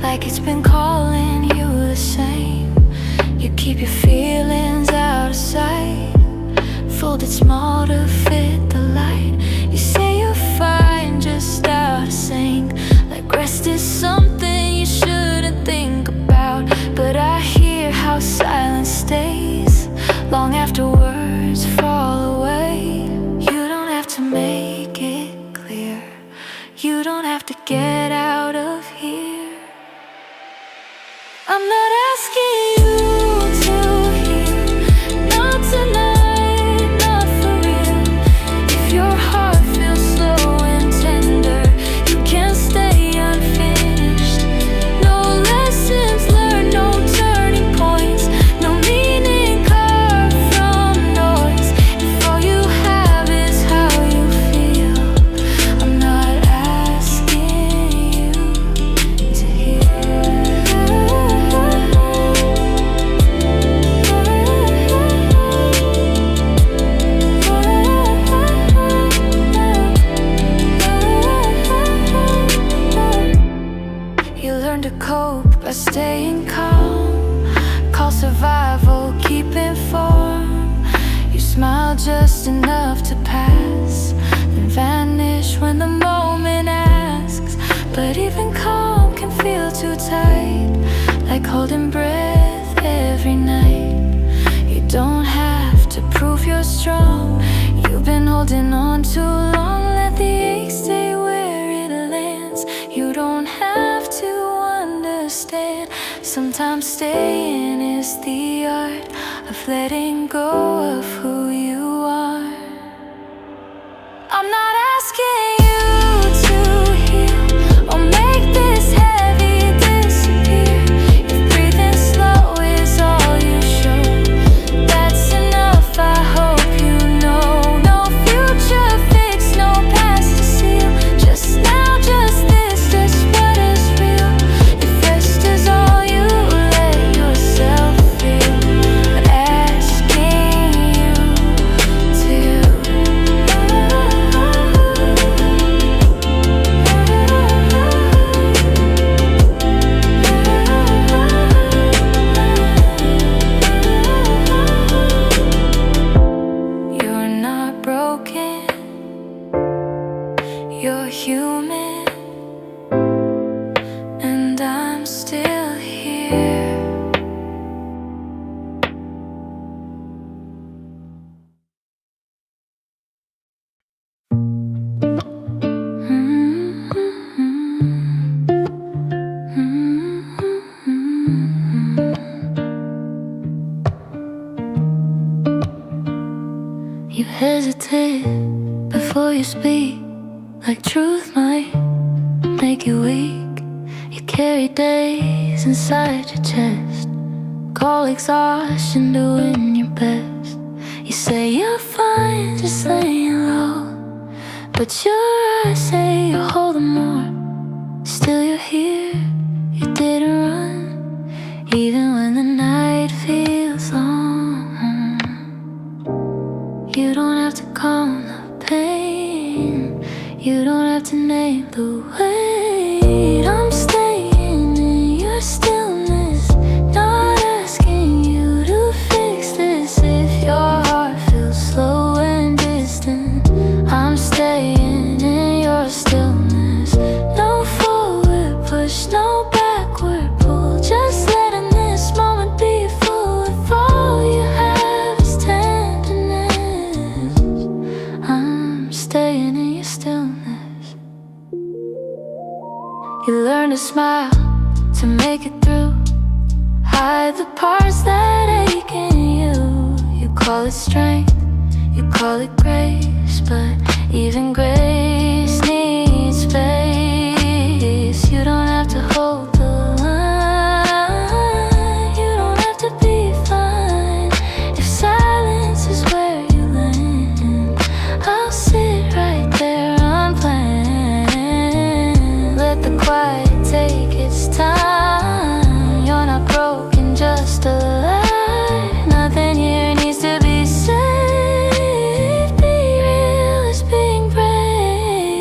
like it's been calling you the same. You keep your feelings out of sight, folded small to fit the light. You say you're fine, just out of sync, like rest is something you shouldn't think about. But I hear how silence stays long after words fall away. You don't have to make it clear, you don't have to get out of here. I'm not asking you to heal, not tonight, not for real. If your heart feels slow and tender, you can't stay unfinished. No lessons learned, no turning points, no meaning carved from noise. If all you have is how you feel, I'm not asking you to heal. You learn to cope by staying calm, call survival keeping form. You smile just enough to pass, then vanish when the moment asks. But even calm can feel too tight, like holding breath every night. You don't have to prove you're strong, you've been holding on too long. Let the ache stay where it lands, you don't have to understand. Sometimes staying is the art of letting go of who you are. I'm not asking you to heal or make this heavy disappear. If breathing slow is all you show, that's enough, I hope you know. No future fix, no past to seal, just now, just this, just what is real. If rest is all you let yourself feel, but asking you to. You're not broken, you're human, and I'm still here. You hesitate before you speak, like truth might make you weak. You carry days inside your chest, call exhaustion doing your best. You say you're fine, just laying low, but your eyes say you're holding more. Still you're here, you didn't run, even when the night feels long. You don't have to calm the pain, you don't have to name the weight. I'm staying in your stillness, not asking you to fix this. If your heart feels slow and distant, I'm staying in your stillness. No forward push, no backward pull, just letting this moment be full. If all you have is tenderness, I'm staying in your stillness. You learn to smile to make it through, hide the parts that ache in you. You call it strength, you call it grace, but even grace needs space. You don't have to hold the line, you don't have to be fine. If silence is where you land, I'll sit right there unplanned. Let the quiet take its time. You're not broken, just alive. Nothing here needs to be saved. Be real is being brave.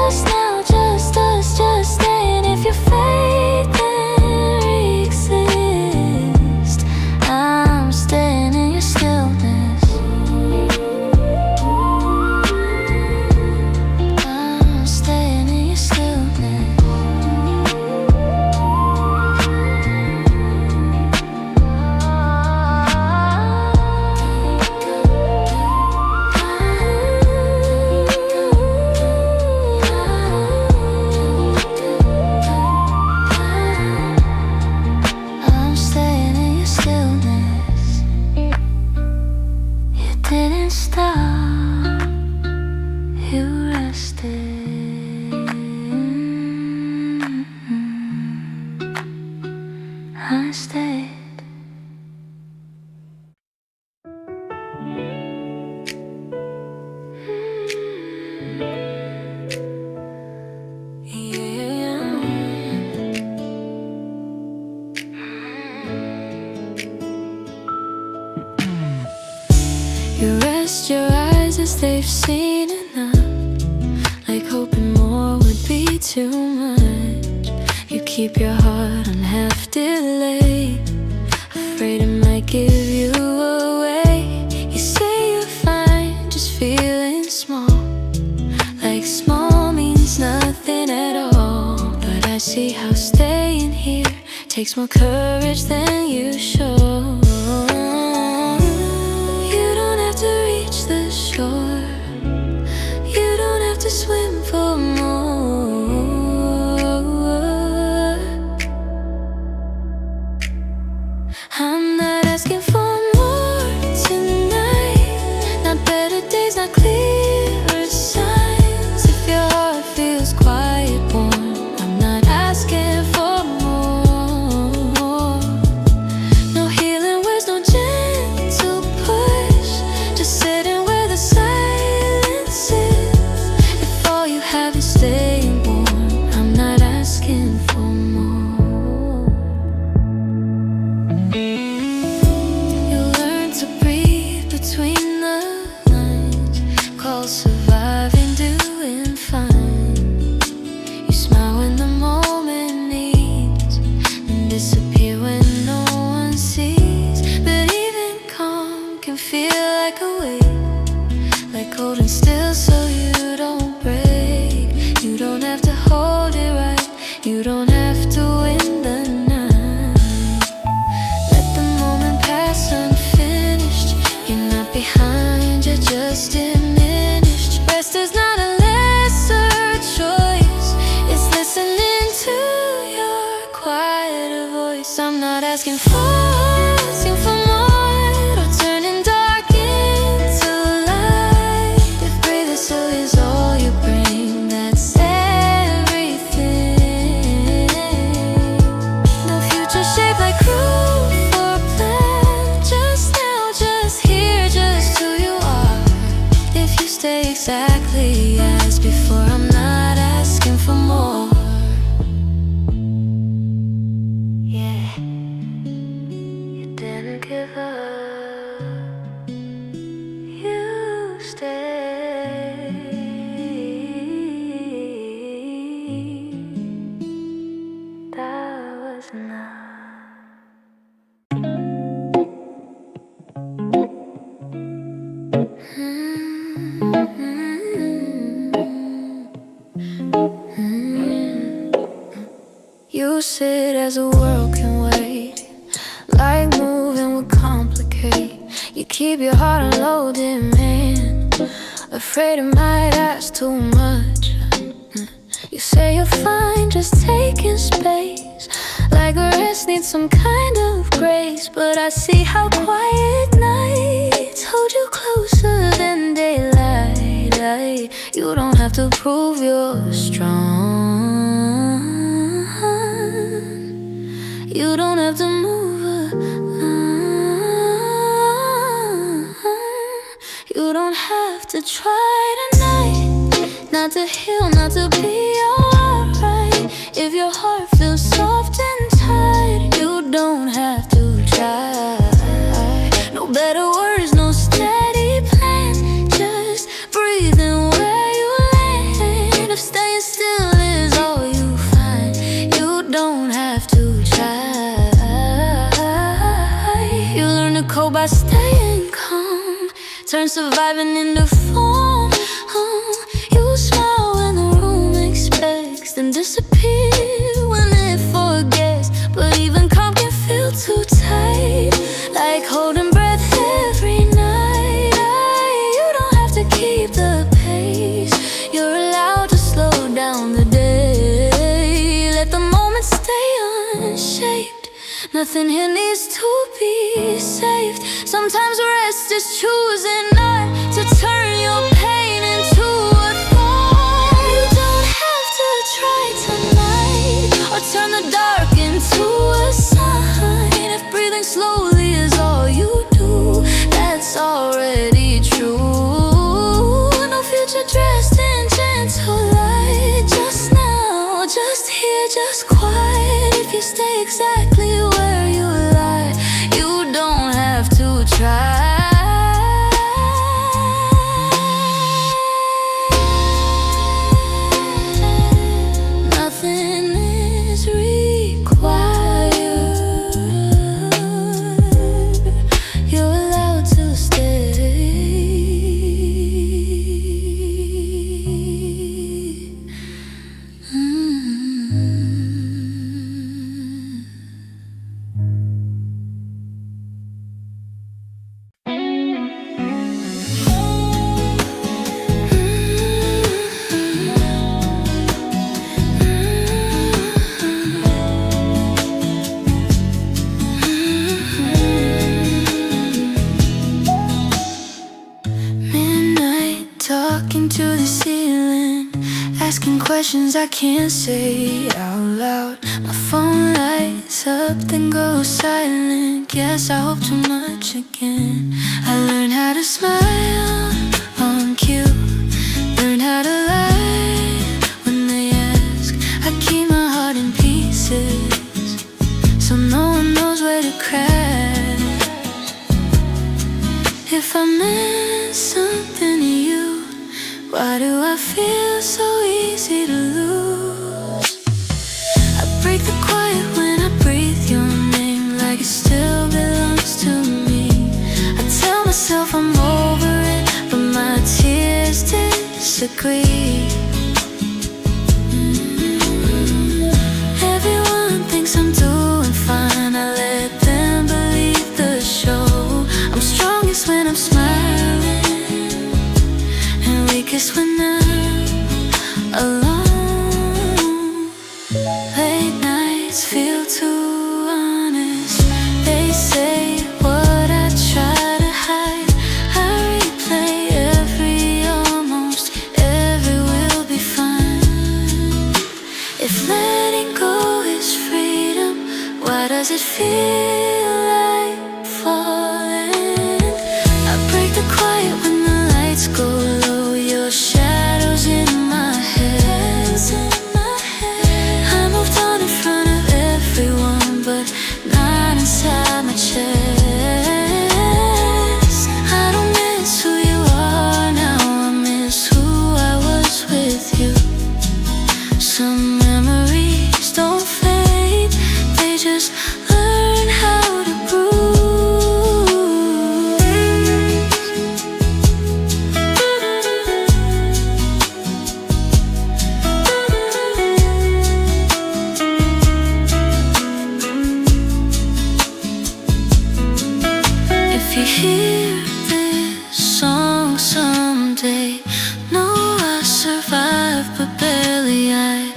Just now, just us, just staying. If your faith then exists, I'm staying in your stillness. I'm staying in your stillness. I'm staying in your stillness. You didn't stop, you rested. I stayed. You rest your eyes as they've seen enough, like hoping more would be too much. You keep your heart on half delay, afraid it might give you away. You say you're fine, just feeling small, like small means nothing at all. But I see how staying here takes more courage than you show. You don't have to reach the shore, you don't have to swim for more. I'm not asking for more tonight, not better days, not clearer signs. If your heart feels quiet, warm, I'm not asking for more. No healing words, no gentle push, just sitting where the silence is. If all you have is staying warm, I'm not asking for more. You learn to breathe between the lines, call surviving doing fine. You smile when the moment needs, and disappear when no one sees. But even calm can feel like a weight, like holding still so you don't break. You don't have to hold it right, you don't have to win the night. Let the moment pass unfinished, you're not behind, you're just diminished. Rest is not a lesser choice, it's listening to your quieter voice. I'm not asking for more, or turning dark into light. If breathing still is all you bring, that's everything. No future shaped like roof or plan, just now, just here, just who you are. If you stay exactly as before, I'm not asking for more. Yeah, you didn't give up, you stayed. That was enough. You sit as the world can wait, like moving would complicate. You keep your heart on low demand, afraid it might ask too much. You say you're fine, just taking space, like rest needs some kind of grace. But I see how quiet nights hold you closer than daylight. You don't have to prove you're strong, you don't have to move you don't have to try tonight, not to heal, not to be alright. If your heart feels soft and tight, you don't have to try. No better words, no steady plan, just breathing where you land. If staying learn surviving in the phone. You smile when the room expects, then disappear when it forgets. But even calm can feel too tight, like holding breath every night. You don't have to keep the pace, you're allowed to slow down the day. Let the moment stay unshaped, nothing here needs to be saved. Sometimes rest is choosing not to turn your pain into a thorn. You don't have to try tonight, or turn the dark into a sign. If breathing slowly is all you do, that's already true. No future dressed in gentle light, just now, just here, just quiet. If you stay exactly where you lie, you don't have to try. Nothing is required, you're allowed to stay. Talking to the ceiling, asking questions I can't say out loud. My phone lights up, then goes silent. Guess I hope too much again. I learned how to smile on cue, learned how to lie when they ask. I keep my heart in pieces, so no one knows where to crash. If I meant something to you, why do I feel so easy to lose? I break the quiet when I breathe your name, like it still belongs to me. I tell myself I'm over it, but my tears disagree. Everyone thinks I'm doing fine, I let them believe the show. I'm strongest when I'm smiling, and weakest when I'm alone. Late nights feel too honest, they say what I try to hide. I replay almost every will be fine. If letting go is freedom, why does it feel like falling? I break the quiet when the lights go low, your shadows in my head. I moved on in front of everyone, but not inside my chest. I don't miss who you are now, I miss who I was with you. Some memories don't fade, they just learn how to bruise. If you hear this song someday, know I survived but barely. I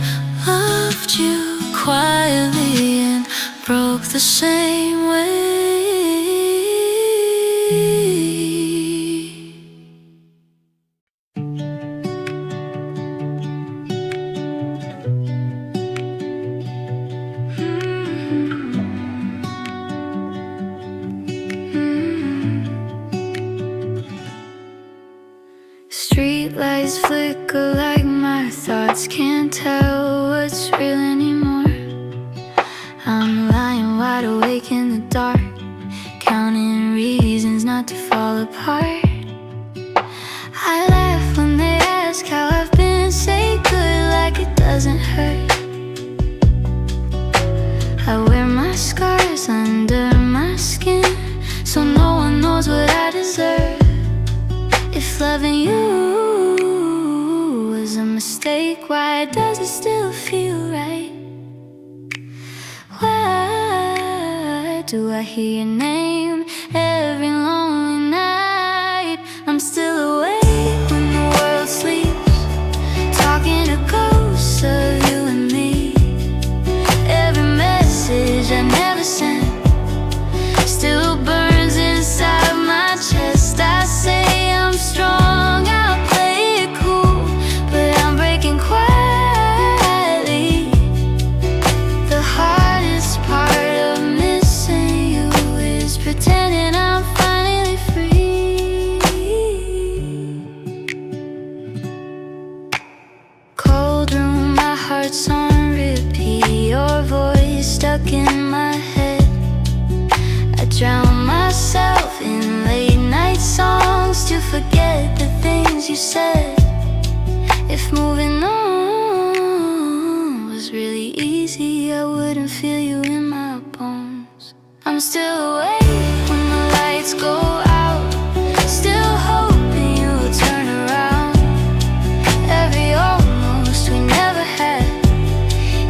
loved you quietly and broke the same way. Streetlights flicker like my thoughts can't tell what's real anymore. I'm lying wide awake in the dark, counting reasons not to fall apart. I laugh when they ask how I've been, say good like it doesn't hurt. I wear my scars under my skin, so no one knows what I deserve. Why does it still feel right? Why do I hear your name every lonely night? I'm still awake when the world sleeps, talking to ghosts of you and me. Every message I never sent still burns inside my chest. I say I'm strong, I'll play it cool, but I'm breaking quietly. The hardest part of missing you is pretending I'm finally free. Cold room, my heart's on repeat, your voice stuck in my head. I drown myself in late night songs to forget the things you said. If moving on was really easy, I wouldn't feel you in my bones. I'm still awake when the lights go out, still hoping you'll turn around. Every almost we never had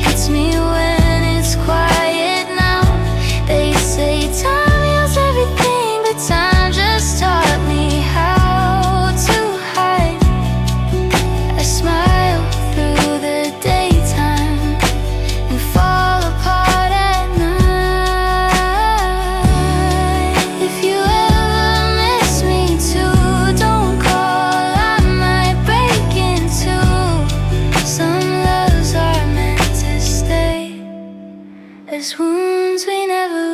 hits me when it's quiet now. They say time heals everything, but time just taught me how to hide. I smile through the daytime and fall apart at night. If you ever miss me too, don't call, I might break in two. Some loves are meant to stay as wounds we never lose.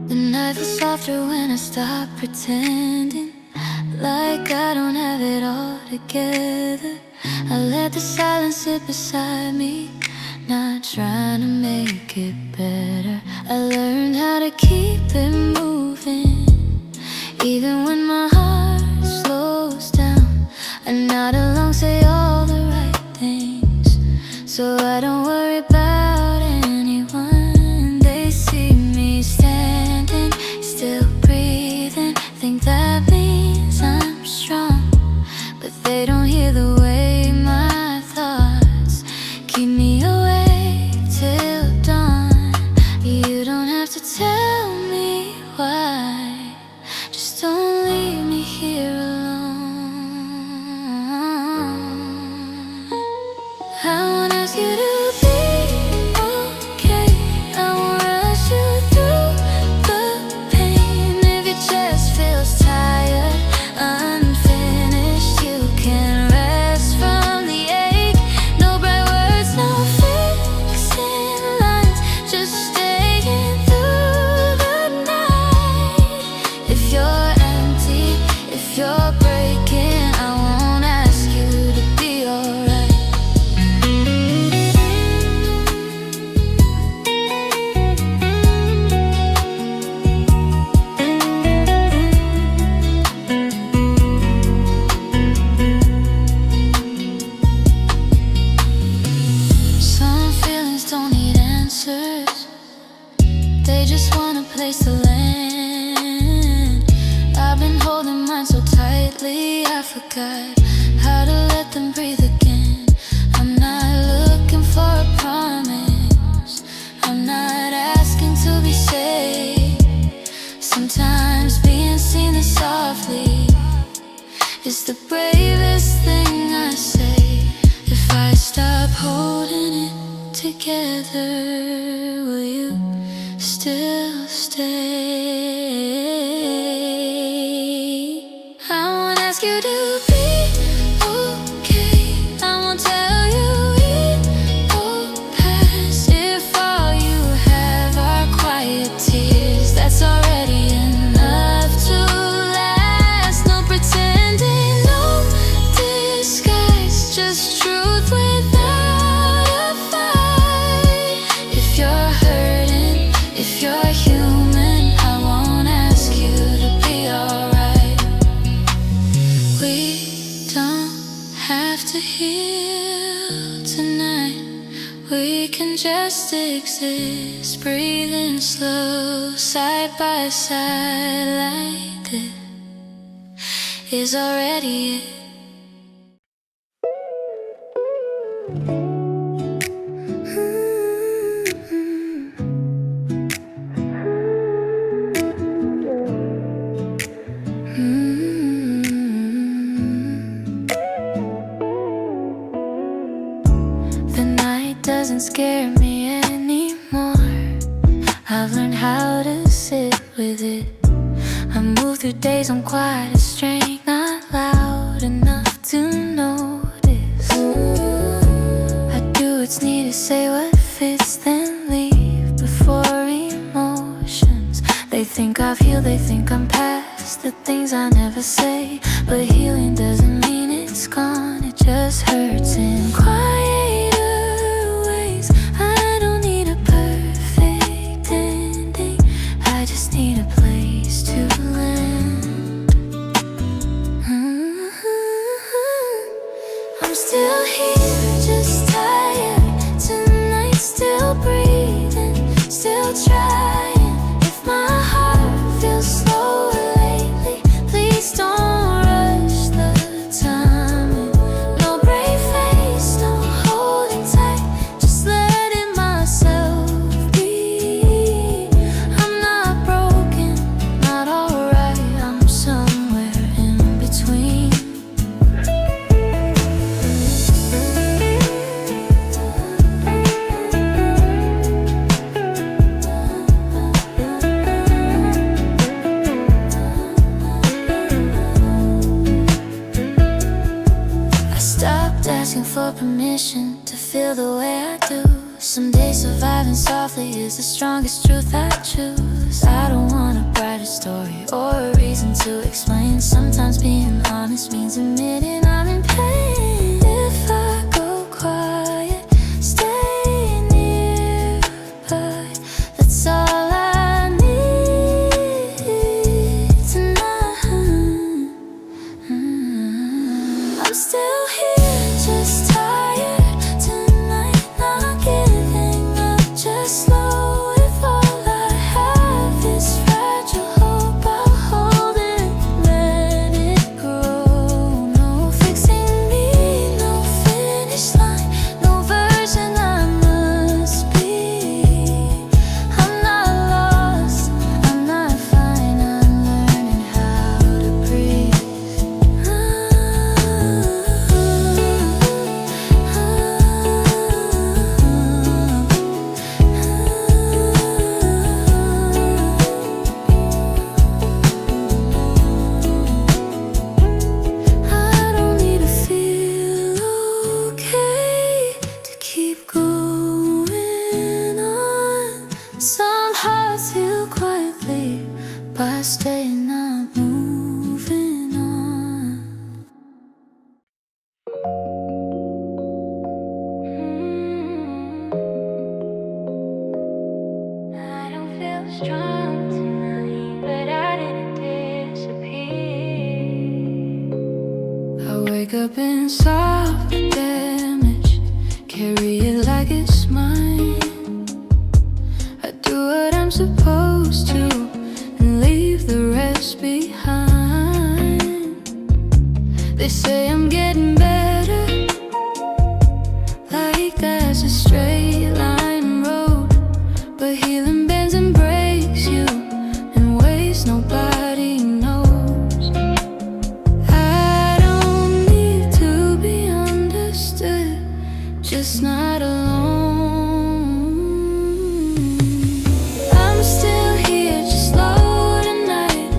The night feels softer when I stop pretending like I don't have it all together. I let the silence sit beside me, not trying to make it better. I learned how to keep it moving, even when my heart slows down. I nod along, say all the right things, so I don't worry about anyone. They see me standing, still breathing, think that means I'm strong, but they don't hear the way my thoughts keep me awake till dawn. You don't have to tell me why, just don't leave me here alone. I won't ask you to be okay, I won't rush you through the pain. If your chest feels tired, unfinished, you can rest from the ache. No bright words, no fixing lines, just staying through the night. If you're empty, if you're breaking, I won't ask you to be alright. Some feelings don't need answers, they just want a place to land. I've been holding mine so tightly, I forgot how to let them breathe again. I'm not looking for a promise, I'm not asking to be saved. Sometimes being seen this softly is the bravest thing I say. If I stop holding it together, will you still stay? I won't ask you to be okay, I won't tell you can just exist, breathing slow, side by side like this is already it. The night doesn't scare me anymore. I've learned how to sit with it. I move through days on quite a strain, not loud enough to notice. I do what's needed, say what fits, then leave before emotions. They think I've healed, they think I'm past the things I never say. But healing doesn't mean it's gone, it just hurts in quieter ways. I don't need a perfect ending, I just need a place to land. I'm still here, just tired tonight, still breathing, still trying. If my heart feels slower lately, please don't rush the timing. No brave face, no holding tight, just letting myself be. I'm not broken, not alright, I'm somewhere in between. I stopped asking for permission to feel the way I do. Some days surviving softly is the strongest truth I choose. I don't want a brighter story or a reason to explain. Sometimes being honest means admitting I'm in pain. If I go quiet, stay nearby, that's all I need tonight. I'm still here, just tired tonight, not giving up, just slow. If all I have is fragile hope, I'll hold it, let it grow. No fixing me, no finish line, no version I must be. I'm not lost, I'm not fine, I'm learning how to breathe. I don't need to feel okay to keep going on. Some hearts heal quietly by staying up, moving on. I don't feel strong tonight, but I didn't disappear. I wake up in soft damage, carry it like it's mine. I do what I'm supposed to and leave the rest behind. They say I'm getting better, like that's a straight line road. But healing bends and breaks you in ways nobody knows. I don't need to be understood, just not alone. I'm still here, just slow tonight,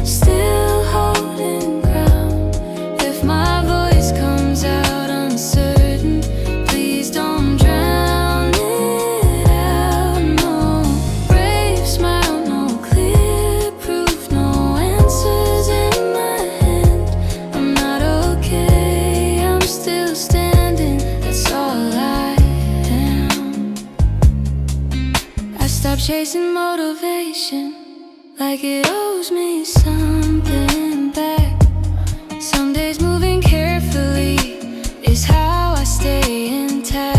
still holding ground. If my voice comes out uncertain, please don't drown it out. No brave smile, no clear proof, no answers in my hand. I'm not okay, I'm still standing, that's all I am. I stopped chasing motivation like it owes me something back. Some days moving carefully is how I stay intact.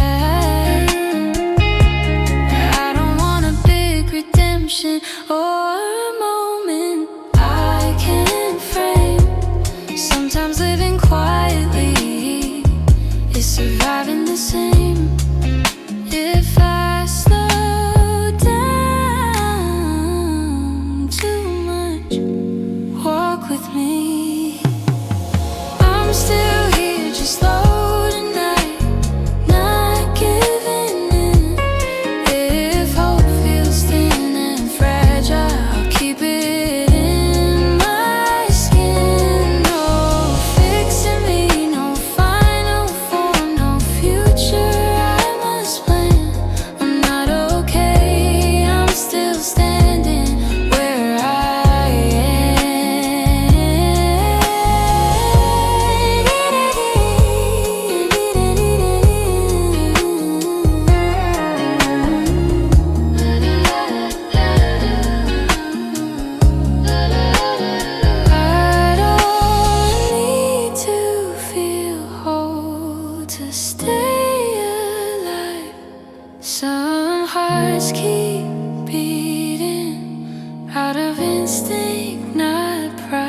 Some hearts keep beating out of instinct, not pride.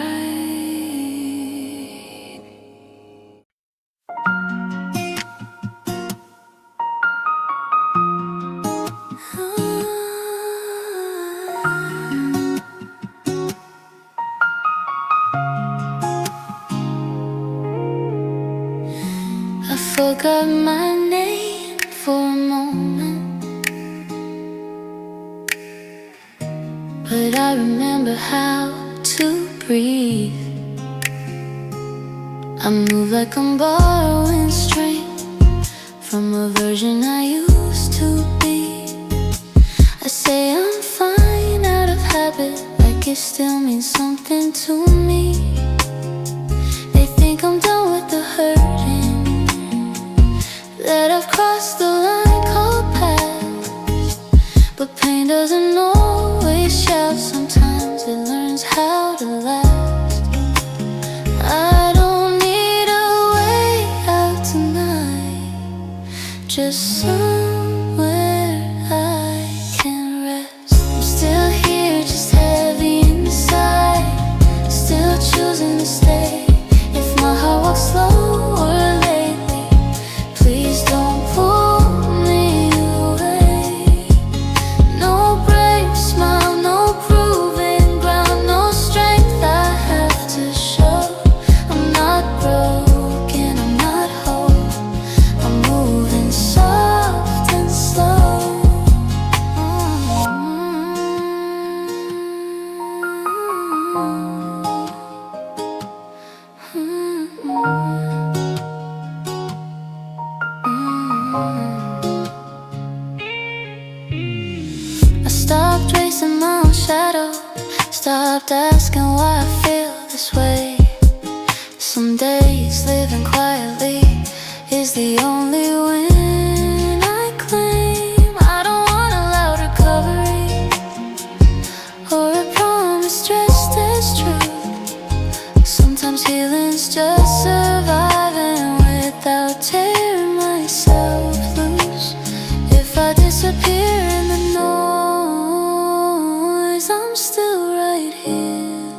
I forgot my name for a moment, but I remember how to breathe. I move like I'm borrowing strength from a version I used to be. I say I'm fine out of habit, like it still means something to me. They think I'm done with the hurting, that I've crossed the line called past. But pain doesn't always shout, sometimes it learns how to last. I don't need a way out tonight, just somewhere I can rest. I'm still here, just heavy inside, still choosing to stay. If my heart walks slower lately, please don't pull me away. No brave smile, no proving ground, no strength I have to show. I'm not broken, I'm not whole, I'm moving soft and slow. I stopped racing my own shadow, stopped asking why I feel this way. Some days living quietly is the only win I claim. I don't want a loud recovery or a promise dressed as truth. Sometimes healing's just surviving without tearing myself loose. If I disappear in the noise, I'm still right here.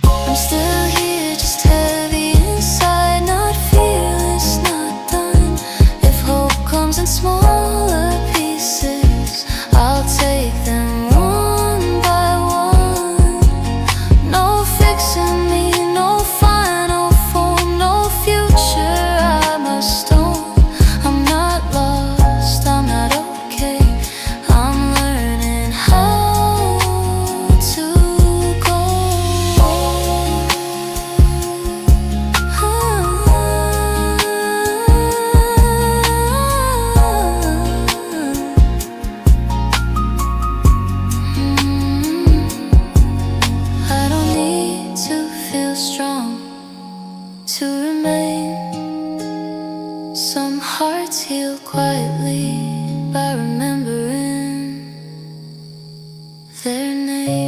I'm still here, just heavy inside, not fearless, not done. If hope comes in smaller pieces, I'll take them one by one. No fixing me, no final form, no future I must own. I'm not lost, I'm not okay, I'm learning how to go. I don't need to feel strong to remain. Some hearts heal quietly by remembering their name.